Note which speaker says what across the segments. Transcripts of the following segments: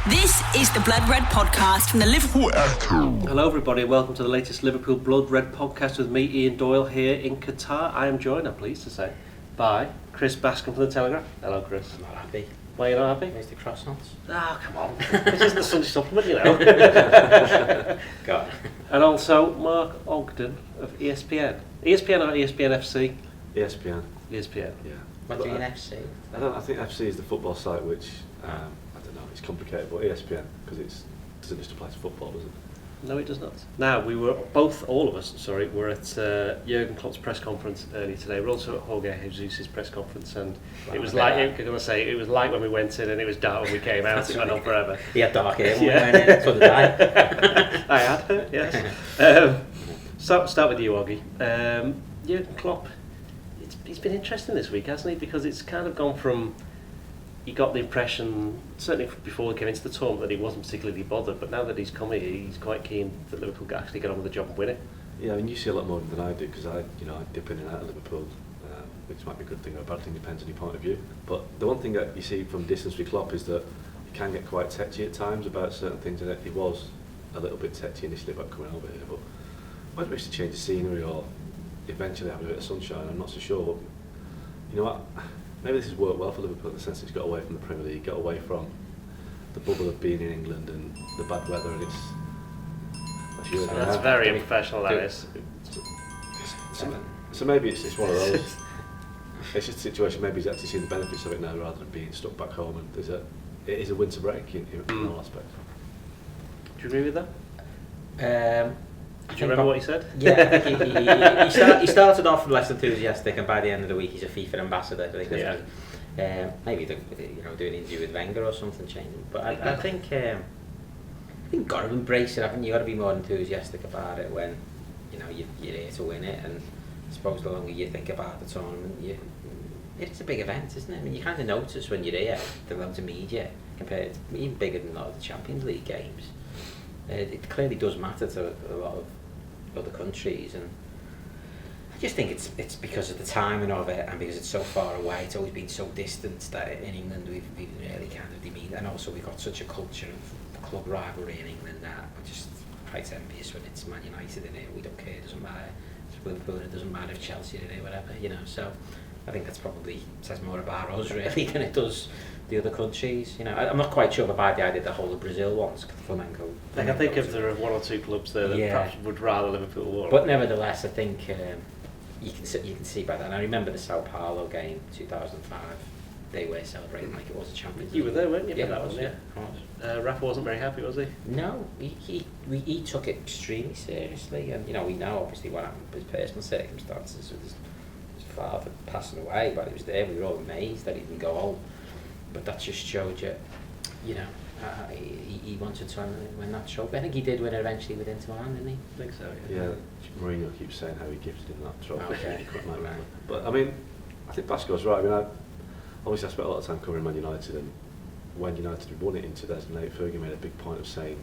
Speaker 1: This is the Blood Red podcast from the Liverpool Echo.
Speaker 2: Hello everybody and welcome to the latest Liverpool Blood Red podcast with me, Ian Doyle, here in Qatar. I am joined, I'm pleased to say, by Chris Bascombe from the Telegraph. Hello Chris.
Speaker 3: I'm not happy.
Speaker 2: Why are you not happy?
Speaker 3: Where's the croissants?
Speaker 2: Oh, come on. This isn't the Sunday supplement, you know.
Speaker 3: Go on.
Speaker 2: And also Mark Ogden of ESPN. ESPN or ESPN FC?
Speaker 4: ESPN.
Speaker 2: ESPN.
Speaker 4: Yeah.
Speaker 3: What do you mean FC?
Speaker 4: I think FC is the football site, which I don't know. It's complicated, but ESPN because it doesn't just apply to football, does it?
Speaker 2: No, it does not. Now, all of us were at Jurgen Klopp's press conference earlier today. We're also at Jorge Jesus' press conference, and it was like when we went in, and it was dark when we came out. It went on forever.
Speaker 3: He had dark hair when we went in, so did I.
Speaker 2: I had her, yes. Start with you, Oggy. Jurgen Klopp, he's been interesting this week, hasn't he? Because it's kind of gone from, you got the impression, certainly before he came into the tournament, that he wasn't particularly bothered, but now that he's come here, he's quite keen that Liverpool can actually get on with the job and win it.
Speaker 4: Yeah, I mean, you see a lot more than I do because I dip in and out of Liverpool, which might be a good thing or a bad thing, depends on your point of view. But the one thing that you see from distance with Klopp is that he can get quite tetchy at times about certain things, and he was a little bit tetchy initially about coming over here, but whether it's to change the scenery or eventually have a bit of sunshine, I'm not so sure. But you know what? Maybe this has worked well for Liverpool in the sense he's got away from the Premier League, got away from the bubble of being in England and the bad weather, and
Speaker 2: That's very unprofessional, that is.
Speaker 4: So maybe it's one of those. It's just a situation. Maybe he's actually seen the benefits of it now rather than being stuck back home. And it is a winter break in all aspects.
Speaker 2: Do you agree with that? Do you remember what he said?
Speaker 3: Yeah, I think he started off less enthusiastic, and by the end of the week he's a FIFA ambassador. I think maybe do an interview with Wenger or something, changing. But I think you've got to embrace it. I think you've got to be more enthusiastic about it when you're here to win it. And I suppose the longer you think about the tournament, it's a big event, isn't it? I mean, you kind of notice when you're here the amount of media compared to even bigger than a lot of the Champions League games. It clearly does matter to a lot of other countries, and I just think it's because of the timing of it and because it's so far away. It's always been so distant that in England we've really kind of demeaned, and also we've got such a culture of the club rivalry in England that we're just quite envious when it's Man United in it. We don't care, it doesn't matter. It's Liverpool, it doesn't matter if Chelsea are in it, whatever, So I think that's probably says more about us really than it does the other countries. I'm not quite sure if I buy the idea that the whole of Brazil wants Flamengo.
Speaker 2: I think if there are one or two clubs there that perhaps would rather Liverpool won.
Speaker 3: But nevertheless, I think you can see by that. And I remember the Sao Paulo game 2005. They were celebrating like it was a Champions League.
Speaker 2: You were there, weren't you?
Speaker 3: Yeah,
Speaker 2: for that one, yeah. Rafa wasn't very happy, was he?
Speaker 3: No, he took it extremely seriously, and we know obviously what happened with his personal circumstances with his father passing away. But he was there. We were all amazed that he didn't go home. But that just showed you, he wanted to win that trophy. I think he did win it eventually with Inter Milan, didn't he?
Speaker 2: I think so,
Speaker 4: yeah. Mourinho keeps saying how he gifted him that trophy.
Speaker 3: Okay.
Speaker 4: But I mean, I think Basco's right. I mean, obviously I spent a lot of time covering Man United, and when United won it in 2008, Fergie made a big point of saying,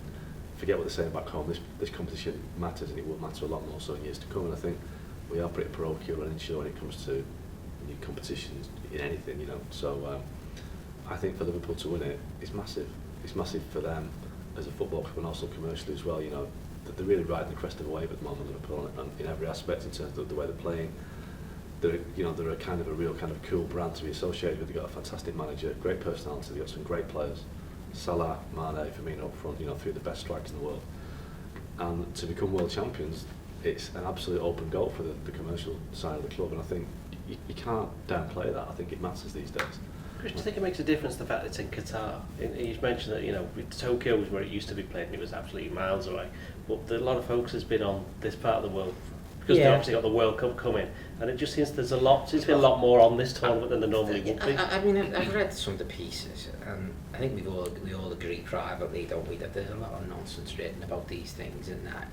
Speaker 4: forget what they're saying back home, this competition matters, and it will matter a lot more so in years to come. And I think we are pretty parochial and unsure when it comes to new competitions in anything, So I think for Liverpool to win it, it's massive. It's massive for them as a football club and also commercially as well. They're really riding the crest of a wave at the moment, Liverpool, and in every aspect in terms of the way they're they're a kind of a real kind of cool brand to be associated with. They've got a fantastic manager, great personality. They've got some great players, Salah, Mane, Firmino up front. Three of the best strikers in the world. And to become world champions, it's an absolute open goal for the commercial side of the club. And I think you can't downplay that. I think it matters these days.
Speaker 2: Chris, do you think it makes a difference the fact that it's in Qatar? You've mentioned that with Tokyo was where it used to be played and it was absolutely miles away. But a lot of focus has been on this part of the world because they've obviously got the World Cup coming, and it just seems seems to be a lot more on this tournament than there normally would be.
Speaker 3: I mean, I've read some of the pieces, and I think we all agree privately, don't we, that there's a lot of nonsense written about these things, and that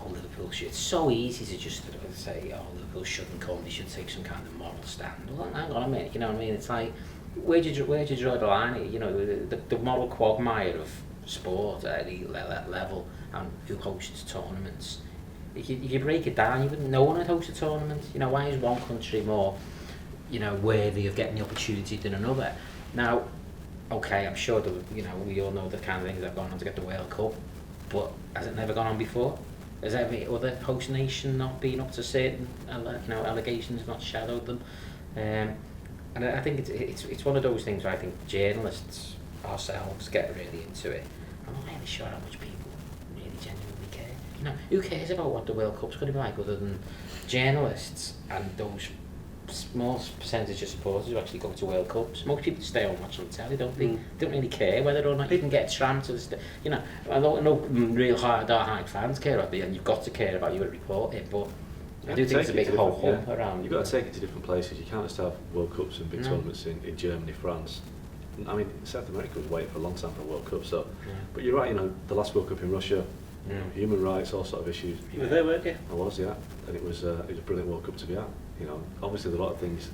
Speaker 3: Liverpool should. It's so easy to just say, Liverpool shouldn't come. They should take some kind of moral stand. Well, hang on a minute. You know what I mean? It's like, where do you draw the line here? The moral quagmire of sport at any level, and who hosts tournaments. If you break it down, you wouldn't. No one would host a tournament. Why is one country more, worthy of getting the opportunity than another? Now, okay, I'm sure that, we all know the kind of things that have gone on to get the World Cup, but has it never gone on before? Has every other host nation not been up to certain allegations, not shadowed them? And I think it's one of those things where I think journalists ourselves get really into it. I'm not really sure how much people really genuinely care. Who cares about what the World Cup's going to be like other than journalists and those small percentage of supporters who actually go to World Cups? Most people stay home watching the telly, don't they? They don't really care whether or not you can get trammed to the I know real hard fans care about it, and you've got to care about you report it, but I do think it's a big ho-hum around.
Speaker 4: You've got to take it to different places. You can't just have World Cups and big tournaments in Germany, France. I mean, South America was waiting for a long time for a World Cup, so. But you're right, the last World Cup in Russia, human rights, all sort of issues.
Speaker 2: You were there, weren't you?
Speaker 4: I was, yeah, and it was a brilliant World Cup to be at. Obviously there are a lot of things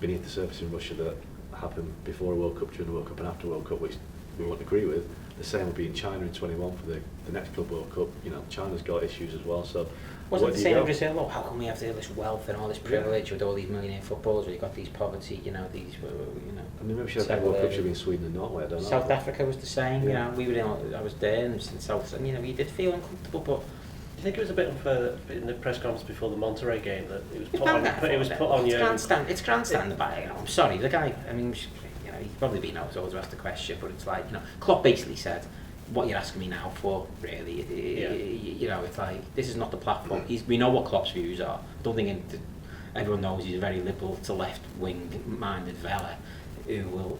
Speaker 4: beneath the surface in Russia that happen before a World Cup, during the World Cup, and after a World Cup, which we won't agree with. The same will be in China in 21 for the next Club World Cup. China's got issues as well, so.
Speaker 3: Wasn't the same in Brazil? How come we have this wealth and all this privilege with all these millionaire footballers? Where you got these poverty, these.
Speaker 4: I mean, maybe we should have World Cup should be in Sweden and Norway. I don't know.
Speaker 3: South Africa was the same. We were I was there in South. You did feel uncomfortable, but.
Speaker 2: Do you think it was a bit unfair in the press conference before the Monterrey game that it was put on? It was put on you.
Speaker 3: It's grandstand about it. I'm sorry, the guy. I mean, he's probably been out to ask the question, but it's like Klopp basically said, "What you're asking me now for, really? It's like this is not the platform." We know what Klopp's views are. I don't think everyone knows he's a very liberal to left wing minded fella who will,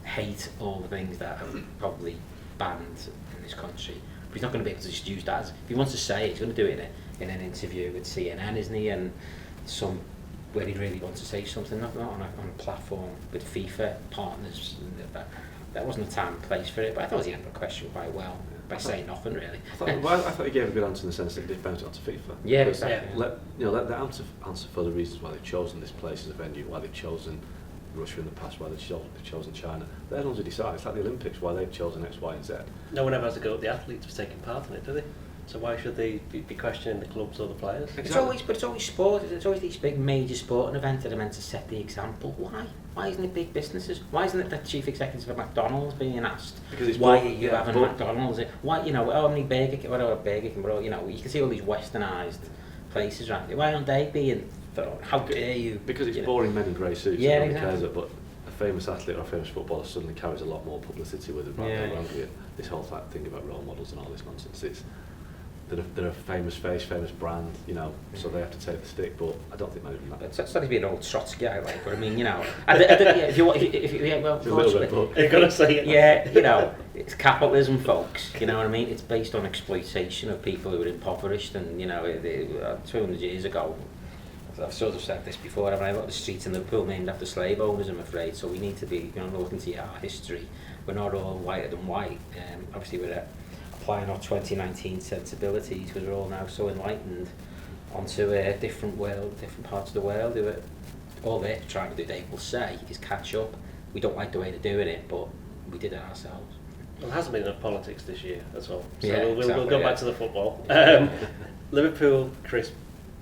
Speaker 3: hate all the things that are probably banned in this country. But he's not going to be able to just use that if he wants to say it, he's going to do it in an interview with CNN, isn't he? And where he really wants to say something, not on a platform with FIFA partners. That wasn't the time and place for it, but I thought he answered the question quite well by saying nothing really.
Speaker 4: I thought he gave a good answer in the sense that he did bounce it onto FIFA.
Speaker 3: Yeah, exactly.
Speaker 4: Let them answer for the reasons why they've chosen this place as a venue, why they've chosen Russia in the past, why they've chosen China. They're the ones who decide. It's like the Olympics, why they've chosen X, Y and Z.
Speaker 2: No one ever has a go at the athletes for taking part in it, do they? So why should they be questioning the clubs or the players?
Speaker 3: Exactly. It's always sport. It's always these big major sporting events that are meant to set the example. Why? Why isn't it big businesses? Why isn't it the chief executive of McDonald's being asked?
Speaker 4: Because
Speaker 3: why are you having McDonald's? Why how many Burger King, but you can see all these westernised places around there. Why aren't they being? How dare you?
Speaker 4: Because it's boring men in grey suits.
Speaker 3: Yeah,
Speaker 4: exactly. Cares it, but a famous athlete or a famous footballer suddenly carries a lot more publicity with it. Around this whole thing about role models and all this nonsense. They're a famous face, famous brand, so they have to take the stick. But I don't think many of them.
Speaker 3: It's starting to be an old Trotsky guy, but I mean, if you want,
Speaker 2: you've got to say it.
Speaker 3: Yeah, it's capitalism, folks. You know what I mean? It's based on exploitation of people who are impoverished, and 200 years ago. I've sort of said this before, I've got the streets in Liverpool named after slave owners, I'm afraid, so we need to be looking to our history. We're not all whiter than white. Obviously we're applying our 2019 sensibilities because we're all now so enlightened onto a different world, different parts of the world. All they're trying to do, they will say, is catch up. We don't like the way they're doing it, but we did it ourselves.
Speaker 2: Well, there hasn't been enough politics this year, that's all. So
Speaker 3: yeah,
Speaker 2: we'll go back to the football. Liverpool, Chris,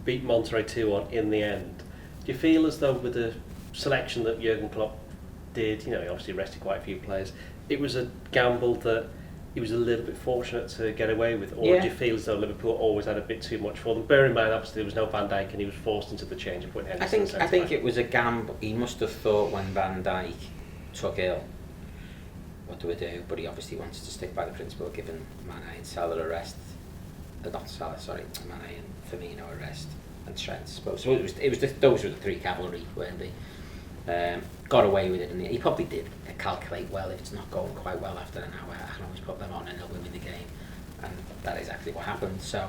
Speaker 2: beat Monterrey 2-1 in the end. Do you feel as though with the selection that Jurgen Klopp did, he obviously rested quite a few players, it was a gamble that he was a little bit fortunate to get away with, or do you feel as though Liverpool always had a bit too much for them? Bear in mind, obviously, there was no Van Dijk and he was forced into the change and put Henderson.
Speaker 3: I think it was a gamble. He must have thought when Van Dijk took ill, what do we do? But he obviously wanted to stick by the principle of giving Mane and Salah a rest. Not Salah, sorry, Mane and Firmino a rest, and Trent. So those were the three cavalry, weren't they? Got away with it, and he probably did calculate well. If it's not going quite well after an hour, I can always put them on and they'll win the game, and that's exactly what happened. So,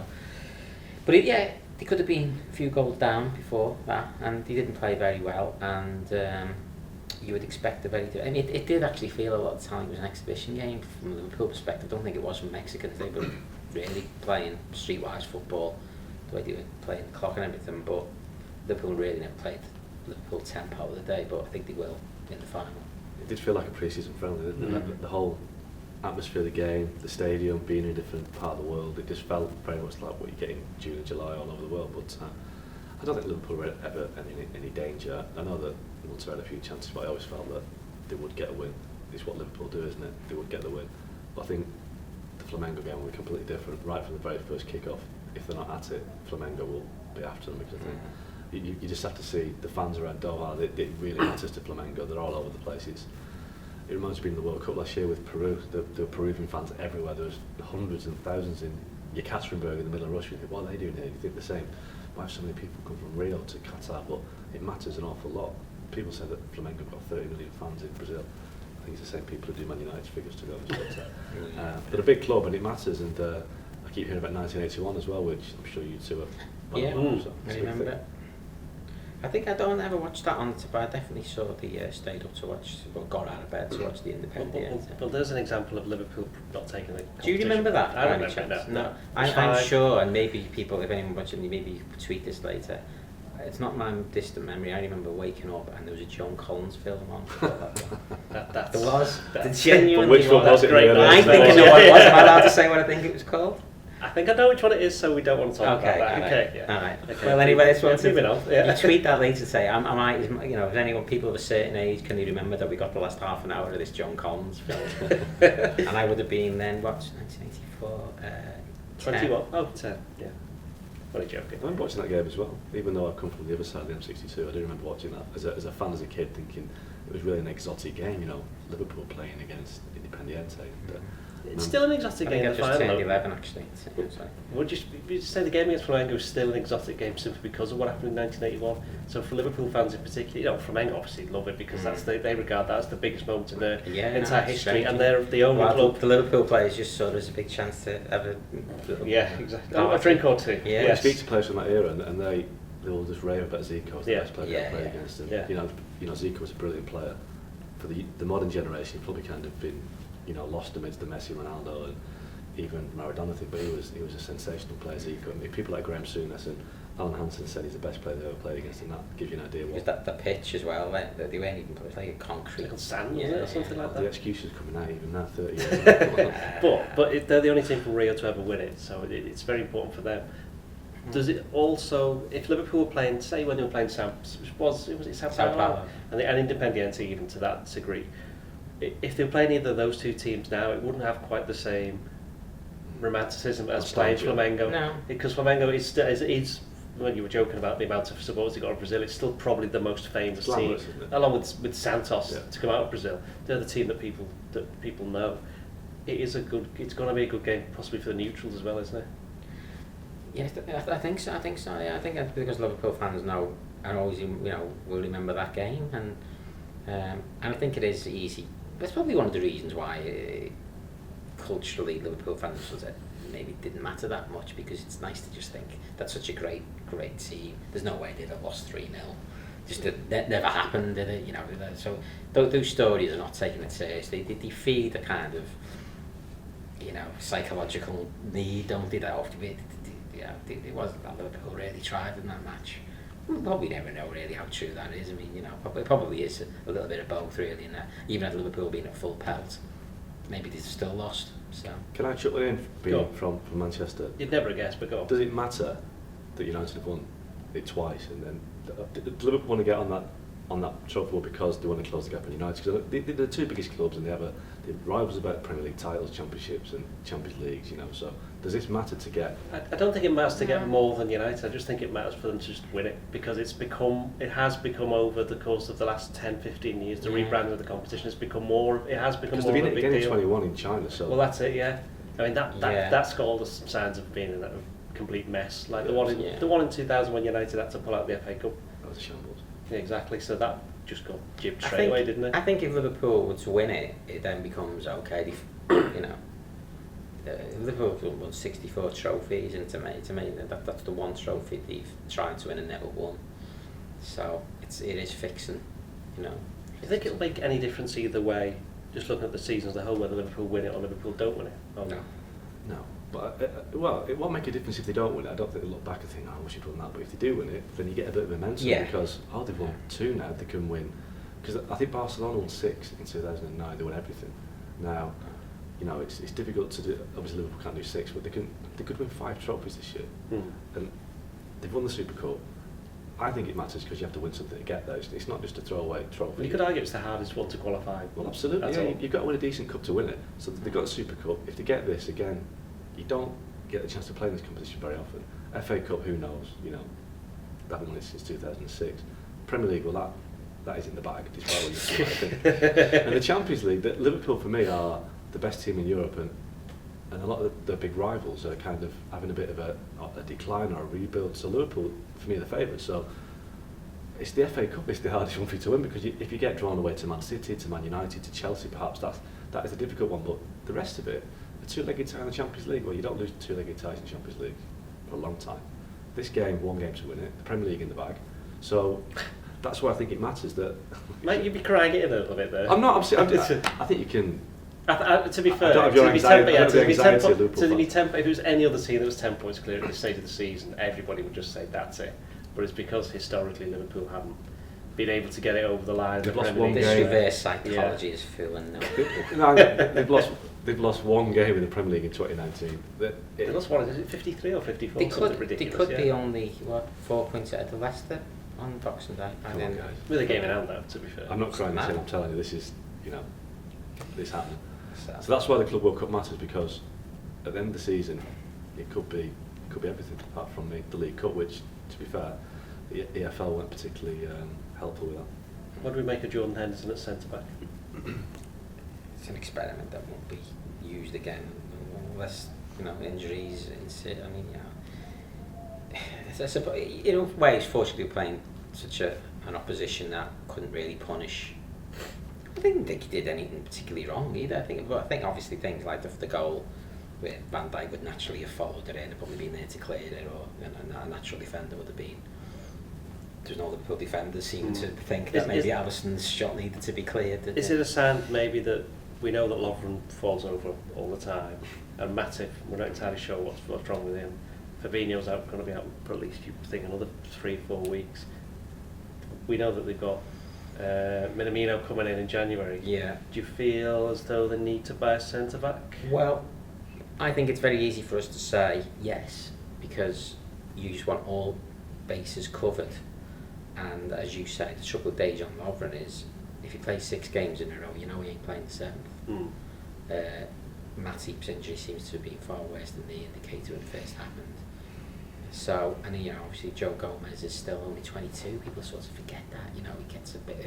Speaker 3: but they could have been a few goals down before that, and he didn't play very well, and you would expect it did actually feel a lot of the time it was an exhibition game from the Liverpool perspective. I don't think it was from Mexicans. They were really playing streetwise football, the way they were playing the clock and everything, but Liverpool really never played Liverpool tempo of the day, but I think they will in the final.
Speaker 4: It did feel like a pre-season friendly, didn't it? The whole atmosphere of the game, the stadium, being in a different part of the world, it just felt very much like what you get in June and July all over the world. But I don't think Liverpool were ever in any danger. I know that Monterrey had a few chances, but I always felt that they would get a win. it's what Liverpool do, isn't it? They would get the win. But I think the Flamengo game will be completely different. Right from the very first kick-off, if they're not at it, Flamengo will be after them, because I think you just have to see the fans around Doha. It really matters to Flamengo. They're all over the place. It reminds me of being in the World Cup last year with Peru. There were Peruvian fans everywhere. There was hundreds and thousands in Yekaterinburg in the middle of Russia. You think, what are they doing here? You think the same. Why have so many people come from Rio to Qatar? But it matters an awful lot. People say that Flamengo have got 30 million fans in Brazil. I think it's the same people who do Man United's figures to go as well. They're a big club and it matters, and I keep hearing about 1981 as well, which I'm sure you two are.
Speaker 3: Yeah,
Speaker 4: So
Speaker 3: I remember it. I think I don't ever watch that on, but I definitely saw stayed up to watch, or got out of bed to watch the Independent.
Speaker 2: Well, there's an example of Liverpool not taking the competition.
Speaker 3: Do you remember that?
Speaker 2: I don't remember. No.
Speaker 3: I'm sure, and maybe people, if anyone watching, maybe you could tweet this later. It's not my distant memory. I remember waking up and there was a John Collins film on.
Speaker 2: There
Speaker 3: was. Genuinely.
Speaker 4: Which one was it?
Speaker 3: I think I know what it was. Am I allowed to say what I think it was called?
Speaker 2: I think I know which one it is, so we don't want to talk about that. Okay, yeah.
Speaker 3: All right.
Speaker 2: Okay.
Speaker 3: Well, anyway, this one's
Speaker 2: You
Speaker 3: tweet that later. Say, am I? If anyone, people of a certain age, can you remember that we got the last half an hour of this John Collins film? And I would have been then, what, 1984?
Speaker 2: 21? Oh, 10. Yeah. What a joke.
Speaker 4: I remember watching that game as well, even though I've come from the other side of the M62. I do remember watching that as a fan, as a kid, thinking it was really an exotic game. Liverpool playing against Independiente.
Speaker 2: It's still an exotic game.
Speaker 3: I think I just turned 11 actually.
Speaker 2: Would you say the game against Flamengo is still an exotic game simply because of what happened in 1981? So for Liverpool fans in particular, Flamengo obviously love it because they regard that as the biggest moment in their entire history, and they're the only club.
Speaker 3: The Liverpool players just saw it as a big chance to have a
Speaker 2: exactly. A drink or two.
Speaker 3: Yeah.
Speaker 4: Well, I speak to players from that era, and they all just rave about Zico as the best player they played against. And Zico was a brilliant player. For the modern generation, probably kind of been lost amidst the Messi, Ronaldo, and even Maradona thing, but he was a sensational player. Zico. I mean, people like Graham Souness and Alan Hansen said he's the best player they ever played against, and that gives you an idea.
Speaker 3: Because the pitch as well, they weren't even playing, like a concrete
Speaker 2: sand, or something like that.
Speaker 4: The excuses coming out even now, 30 years.
Speaker 2: but they're the only team from Rio to ever win it, so it's very important for them. Does it also, if Liverpool were playing, say when they were playing Sao Paulo and Independiente even to that degree, if they were playing either of those two teams now, it wouldn't have quite the same romanticism as playing Flamengo.
Speaker 3: No.
Speaker 2: Because Flamengo is when you were joking about the amount of supporters they got in Brazil, it's still probably the most famous team, along with Santos, to come out of Brazil. They're the team that people know. It's going to be a good game, possibly for the neutrals as well, isn't it?
Speaker 3: Yes, I think so. Yeah, I think that's because Liverpool fans know and always will remember that game, and I think it is easy. That's probably one of the reasons why culturally Liverpool fans maybe didn't matter that much, because it's nice to just think that's such a great team. There's no way they'd have lost 3-0. Just that never happened, did it? So those stories are not taking it seriously. They feed a kind of psychological need, don't they? That often it wasn't that Liverpool really tried in that match. We'll probably never know really how true that is. I mean, it probably is a little bit of both really, and even had Liverpool being at full pelt, maybe they've still lost. So
Speaker 4: can I chuck that in, being from Manchester?
Speaker 2: You'd never guess, but go on.
Speaker 4: Does it matter that United have won it twice, and then did Liverpool want to get on that trophy wall because they want to close the gap on United? Because they're the two biggest clubs, and they're rivals about Premier League titles, Championships, and Champions Leagues. So does this matter to get?
Speaker 2: I don't think it matters to get more than United. I just think it matters for them to just win it, because it has become over the course of the last 10-15 years. The rebranding of the competition has become more. It has become more of a big deal.
Speaker 4: Because they've been 21 in China, so.
Speaker 2: Well, that's it. Yeah, I mean that's got all the signs of being in a complete mess. Like the one in 2000 when United had to pull out the FA Cup.
Speaker 4: That was a shambles.
Speaker 2: Yeah, exactly. So that just got jibbed straight away, didn't it?
Speaker 3: I think if Liverpool were to win it, it then becomes okay. Liverpool won 64 trophies, and to me that's the one trophy they've tried to win and never won. So it is fixing, Do
Speaker 2: you think it'll make any difference either way? Just looking at the season as a whole, whether Liverpool win it or Liverpool don't win it?
Speaker 4: No. But it won't make a difference if they don't win it. I don't think they'll look back and think, we should win that. But if they do win it, then you get a bit of momentum, because they've won 2 now. They can win, because I think Barcelona won 6 in 2009. They won everything. Now, it's difficult to do. Obviously, Liverpool can't do 6, but they could win 5 trophies this year, and they've won the Super Cup. I think it matters because you have to win something to get there. It's not just a throwaway trophy.
Speaker 2: You could argue it's the hardest one to qualify.
Speaker 4: Well, absolutely. Yeah, you've got to win a decent cup to win it. So they've got the Super Cup. If they get this again, you don't get the chance to play in this competition very often. FA Cup, who knows? You know, they haven't won it since 2006. Premier League, well, that is in the bag, despite what you see, I think. And the Champions League, Liverpool for me are the best team in Europe, and a lot of the big rivals are kind of having a bit of a decline or a rebuild. So Liverpool, for me, are the favourites. So it's the FA Cup, it's the hardest one for you to win, because if you get drawn away to Man City, to Man United, to Chelsea, perhaps that is a difficult one. But the rest of it, a two-legged tie in the Champions League, well, you don't lose two-legged ties in the Champions League for a long time. This game, one game to win it, the Premier League in the bag. So that's why I think it matters that...
Speaker 2: Mate, you'd be crying it in a little bit there.
Speaker 4: I'm not, I think you can...
Speaker 2: to be fair,
Speaker 4: to be
Speaker 2: 10, if it was any other team that was 10 points clear at this stage of the season, everybody would just say that's it. But it's because historically Liverpool haven't been able to get it over the line.
Speaker 4: They've lost one game.
Speaker 3: This reverse psychology is fooling them.
Speaker 4: They've lost one game in the Premier League in 2019.
Speaker 2: They lost one, is it 53 or 54?
Speaker 3: They could be only 4 points ahead of Leicester on Boxing Day.
Speaker 4: Come on, guys.
Speaker 2: With a game in hand, though, to be fair.
Speaker 4: I'm not crying this in, I'm telling you, this is, this happening. So that's why the Club World Cup matters, because at the end of the season, it could be everything apart from the League Cup, which, to be fair, the EFL weren't particularly helpful with that.
Speaker 2: What do we make of Jordan Henderson at centre back?
Speaker 3: It's an experiment that won't be used again unless injuries. I mean, in a way, he's fortunately playing such an opposition that couldn't really punish. I didn't think he did anything particularly wrong either. I think obviously things like the goal where Van Dijk would naturally have followed it in and probably been there to clear it, or a natural defender would have been. There's no Liverpool defenders seem to think that maybe Alisson's shot needed to be cleared.
Speaker 2: Is it a sign maybe that we know that Lovren falls over all the time, and Matip, we're not entirely sure what's wrong with him. Fabinho's going to be out for at least, you think, another 3-4 weeks. We know that they've got Minamino coming in January.
Speaker 3: Yeah.
Speaker 2: Do you feel as though they need to buy a centre back?
Speaker 3: Well, I think it's very easy for us to say yes, because you just want all bases covered. And as you say, the trouble with Dejan Lovren is, if he plays 6 games in a row, he ain't playing the 7th. Matip's injury seems to have been far worse than the indicator when it first happened. So, and obviously Joe Gomez is still only 22. People sort of forget that. He gets a bit of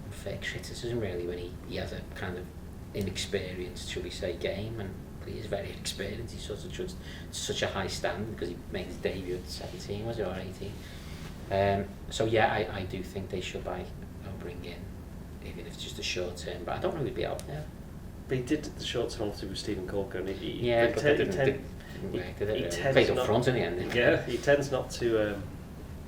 Speaker 3: unfair criticism really when he has a kind of inexperienced, shall we say, game, and he is very inexperienced. He sort of judged such a high standard because he made his debut at 17, was it, or 18? So yeah, I do think they should bring in, even if it's just a short term. But I don't know if he'd be out there.
Speaker 2: But he did the short term with Stephen Colker.
Speaker 3: He played up front in the end.
Speaker 2: He tends not to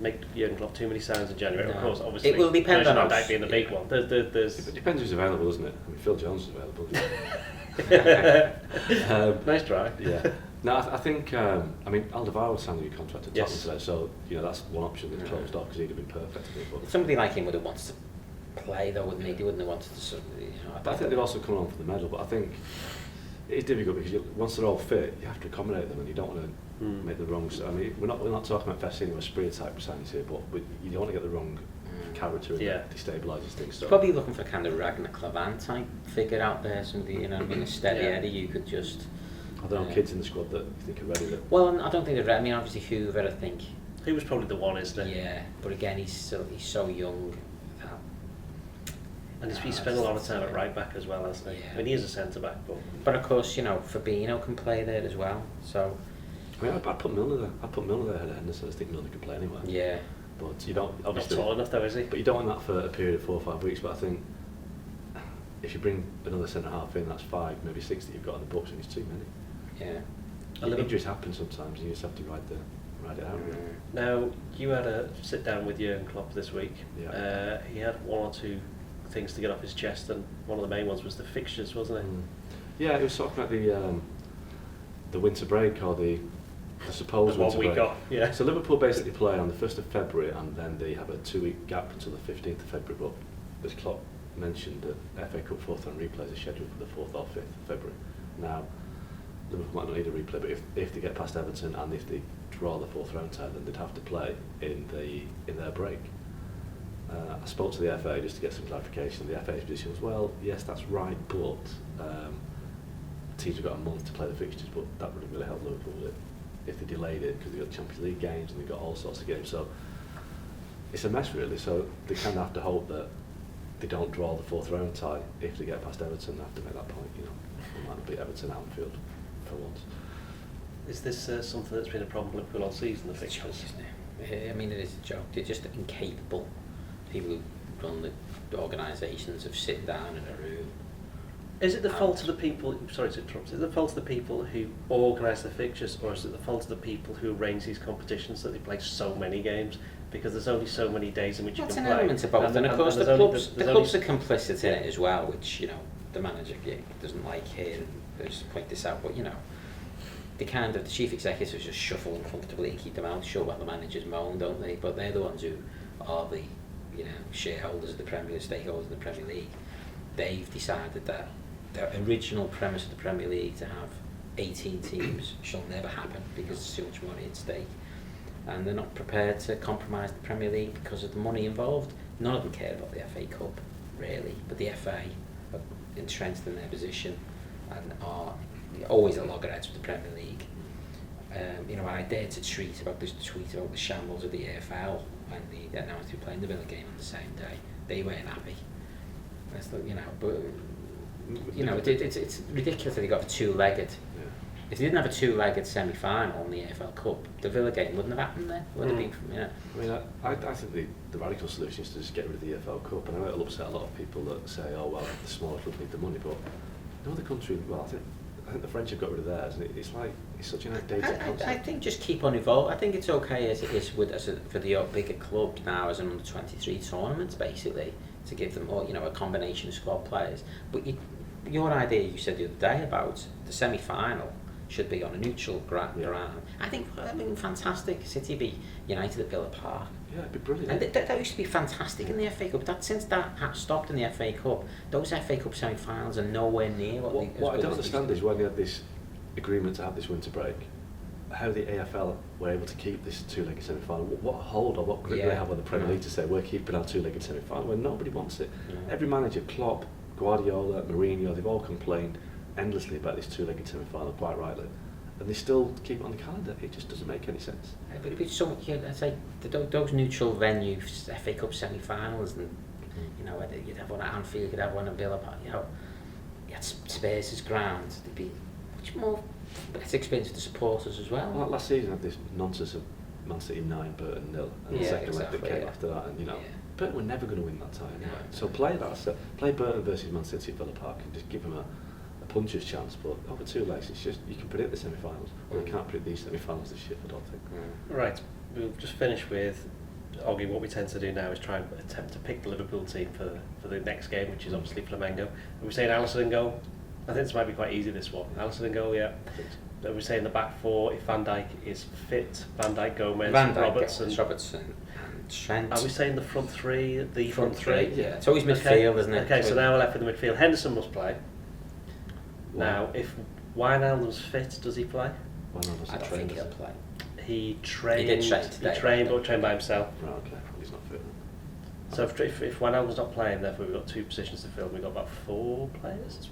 Speaker 2: make Jurgen Klopp too many signs in January.
Speaker 3: No.
Speaker 2: Of course, obviously,
Speaker 3: it will depend on
Speaker 2: that being the big one.
Speaker 4: It depends who's available, doesn't it? I mean, Phil Jones is available.
Speaker 2: Nice try.
Speaker 4: Yeah. No, I think. Alderweireld signed a new contract at Tottenham today, so that's one option that's closed off because he'd have been perfect. But
Speaker 3: somebody like him would have wanted to play, though, wouldn't he? They wouldn't have wanted to sort of,
Speaker 4: I think they've also come on for the medal, but I think it is difficult because once they're all fit, you have to accommodate them, and you don't want to make the wrong. I mean, we're not talking about Festini or Spria type signings here, but you don't want to get the wrong character that destabilises things. So.
Speaker 3: Probably looking for kind of Ragnar Klavan type figure out there, somebody a steady Eddie you could just.
Speaker 4: Are there no kids in the squad that you think are ready?
Speaker 3: Well, I don't think they're ready. I mean, obviously Hoover, I think.
Speaker 2: He was probably the one, isn't he?
Speaker 3: Yeah, but again, he's so young.
Speaker 2: And he's spent a lot of time at right back as well, hasn't he?
Speaker 3: Yeah.
Speaker 2: I mean, he is a centre back,
Speaker 3: but of course, Fabinho can play there as well. So.
Speaker 4: I mean, I'd put Milner there. I'd put Milner there ahead of Henderson. I think Milner can play anywhere.
Speaker 3: Yeah.
Speaker 4: But you don't obviously
Speaker 2: not tall enough though, is he?
Speaker 4: But you don't want that for a period of 4 or 5 weeks. But I think if you bring another centre half in, that's 5, maybe 6 that you've got in the books, and it's too many.
Speaker 3: Yeah.
Speaker 4: Injuries happen sometimes, and you just have to ride it out. Really.
Speaker 2: Now, you had a sit down with Jurgen Klopp this week.
Speaker 4: Yeah.
Speaker 2: He had 1 or 2 things to get off his chest, and one of the main ones was the fixtures, wasn't it?
Speaker 4: Yeah, he was talking about the winter break, or the supposed winter break.
Speaker 2: Yeah.
Speaker 4: So Liverpool basically play on the 1st of February, and then they have a 2-week gap until the 15th of February. But as Klopp mentioned, the FA Cup 4th round replays are scheduled for the 4th or 5th of February. Now, Liverpool might not need a replay, but if they get past Everton and if they draw the fourth round tie, then they'd have to play in their break. I spoke to the FA just to get some clarification. The FA's position was, well, yes, that's right, but teams have got a month to play the fixtures, but that wouldn't really help Liverpool would it? If they delayed it, because they've got Champions League games and they've got all sorts of games. So it's a mess, really. So they kind of have to hope that they don't draw the fourth round tie if they get past Everton. They have to make that point, you know. They might not beat Everton at Anfield for once.
Speaker 2: Is this something that's been a problem for Liverpool all season, the fixtures?
Speaker 3: Isn't it? I mean, it is a joke. They're just incapable. People who run the organisations of sitting down in a room.
Speaker 2: Is it the fault of the people? Sorry to interrupt. Is it the fault of the people who organise the fixtures, or is it the fault of the people who arrange these competitions that they play so many games? Because there's only so many days in which you can play.
Speaker 3: That's an element of both, and of course the clubs are complicit in it as well, which the manager doesn't like here. And just point this out, but the chief executives just shuffle uncomfortably and keep their mouth shut while the managers moan, don't they? But they're the ones who are the shareholders of the Premier League, stakeholders of the Premier League. They've decided that the original premise of the Premier League to have 18 teams shall never happen because there's too much money at stake, and they're not prepared to compromise the Premier League because of the money involved. None of them care about the FA Cup, really, but the FA are entrenched in their position and are always at loggerheads with the Premier League. I dared to tweet about the shambles of the AFL when they announced they were playing the Villa game on the same day. They weren't happy. It's ridiculous that they got a two-legged. Yeah. If they didn't have a two-legged semi-final in the AFL Cup, the Villa game wouldn't have happened there. Would have been.
Speaker 4: I mean, I think the radical solution is to just get rid of the EFL Cup, and I know it'll upset a lot of people that say, "Oh well, the smaller clubs need the money," but no other country. Well, I think the French have got rid of theirs, and it's such an outdated concept.
Speaker 3: I think just keep on evolving. I think it's okay as it is for the bigger clubs now as an under-23 tournament, basically, to give them all, a combination of squad players. But your idea you said the other day about the semi-final should be on a neutral ground. I think fantastic. City beat United at Villa Park.
Speaker 4: Yeah, it'd be brilliant.
Speaker 3: And that used to be fantastic in the FA Cup. Since that stopped in the FA Cup, those FA Cup semi-finals are nowhere near
Speaker 4: what I don't understand is when they had this agreement to have this winter break, how the AFL were able to keep this two-legged semi-final. What hold or what grip do they have on the Premier League to say we're keeping our two-legged semi-final when nobody wants it? Every manager, Klopp, Guardiola, Mourinho, they've all complained endlessly about this two-legged semi-final, quite rightly, and they still keep it on the calendar. It just doesn't make any sense.
Speaker 3: But it's so much. I'd say those neutral venues, FA Cup semi-finals, and you'd have one at Anfield, you'd have one at Villa Park. You had Spurs' ground. There'd be much more better experience for the supporters as well.
Speaker 4: Well, last season had this nonsense of Man City 9, Burton 0, and the second leg that came after that, and Burton were never going to win that tie anyway. So play that. So play Burton versus Man City at Villa Park and just give them a puncher's chance. But over two legs, it's just you can predict the semi-finals. Well, you can't predict these semi-finals this year, I don't think.
Speaker 2: Right, we'll just finish with Oggy. What we tend to do now is try and attempt to pick the Liverpool team for the next game, which is obviously Flamengo. Are we saying Alisson in goal? I think this might be quite easy, this one. Alisson in goal, yeah. Are we saying the back four, if Van Dijk is fit, Van Dijk, Gomez, Robertson, and
Speaker 3: Trent.
Speaker 2: Are we saying the front three, front three?
Speaker 3: Yeah, it's always midfield, isn't it?
Speaker 2: Okay, so now we're left with the midfield. Henderson must play. Now, if Wijnaldum's fit, does he play?
Speaker 3: I don't think he'll play.
Speaker 2: He trained.
Speaker 3: He did train today.
Speaker 2: He trained by himself.
Speaker 4: Right, okay, he's not fit.
Speaker 2: So if Wijnaldum's not playing, therefore we've got two positions to fill. We've got about four players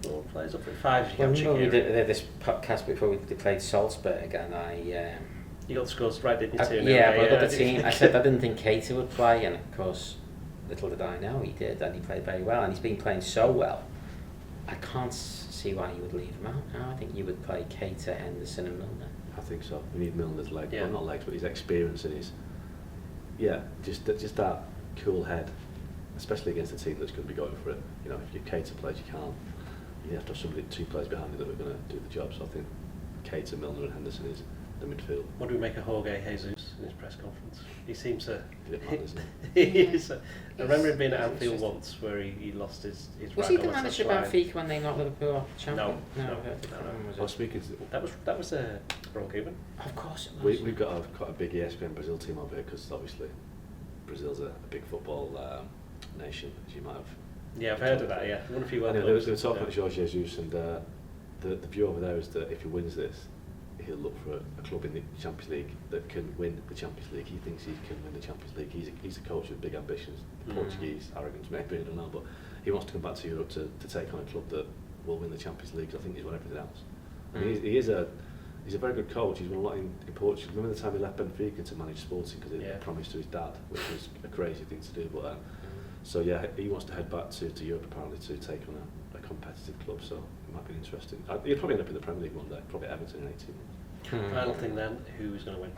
Speaker 2: up at five.
Speaker 3: Well, we did this podcast before we played Salzburg, and
Speaker 2: you got the scores right, didn't you?
Speaker 3: But I got the team. I said I didn't think Keita would play, and of course, little did I know he did, and he played very well, and he's been playing so well. I can't see why you would leave him out now. I think you would play Keita, Henderson, and Milner.
Speaker 4: I think so. We need Milner's legs, well, not legs, but his experience and his just that cool head, especially against a team that's going to be going for it. If your Keita plays, you have to have two players behind you that are going to do the job. So I think Keita, Milner, and Henderson is the midfield. What
Speaker 2: do we make of Jorge Jesus in his press conference? He seems to. I remember him being at Anfield once, where he lost his.
Speaker 3: Was he the manager about FIFA when they knocked Liverpool champion?
Speaker 2: No.
Speaker 4: Oh, speaking.
Speaker 2: That was Ron Koeman.
Speaker 3: Of course it was.
Speaker 4: We've got quite a big ESPN Brazil team over here because obviously Brazil's a big football nation, as you might have.
Speaker 2: Yeah, I've heard of that. Yeah, one of you.
Speaker 4: Anyway, they were talking about Jorge Jesus, and the view over there is that if he wins this, he'll look for a club in the Champions League that can win the Champions League. He thinks he can win the Champions League. He's a coach with big ambitions. Portuguese arrogance, maybe, I don't know, but he wants to come back to Europe to take on a club that will win the Champions League. I think he's won everything else. I mean, he's a very good coach. He's won a lot in Portugal. Remember the time he left Benfica to manage Sporting because he promised to his dad, which was a crazy thing to do. But so yeah, he wants to head back to Europe apparently to take on a competitive club. So it might be interesting. He'll probably end up in the Premier League one day. Probably Everton in 18 months.
Speaker 2: Final thing then, who's going to win?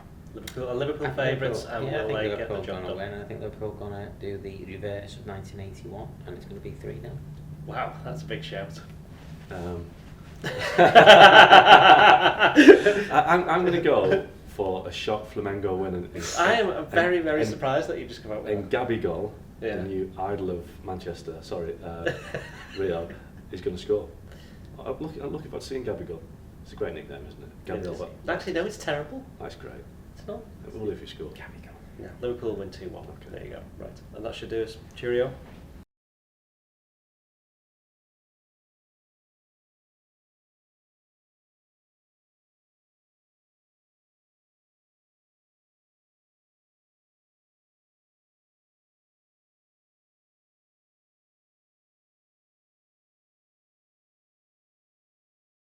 Speaker 2: Liverpool favourites, and will they get the job done?
Speaker 3: Win. I think Liverpool are going to do the reverse of 1981, and it's going to be 3-0.
Speaker 2: Wow, that's a big shout.
Speaker 4: I'm going to go for a shock Flamengo win.
Speaker 2: I am very surprised that you just come out with
Speaker 4: and Gabigol,
Speaker 2: the
Speaker 4: new idol of Manchester, Rio, is going to score. I'm looking forward to seeing Gabigol. It's a great nickname, isn't it? Gabriel.
Speaker 2: Actually, no, it's terrible.
Speaker 4: That's great.
Speaker 2: It's not.
Speaker 4: We'll if you score.
Speaker 3: Gabigol.
Speaker 2: Yeah, Liverpool win 2-1.
Speaker 4: Okay.
Speaker 2: There you go. Right, and that should do us. Cheerio.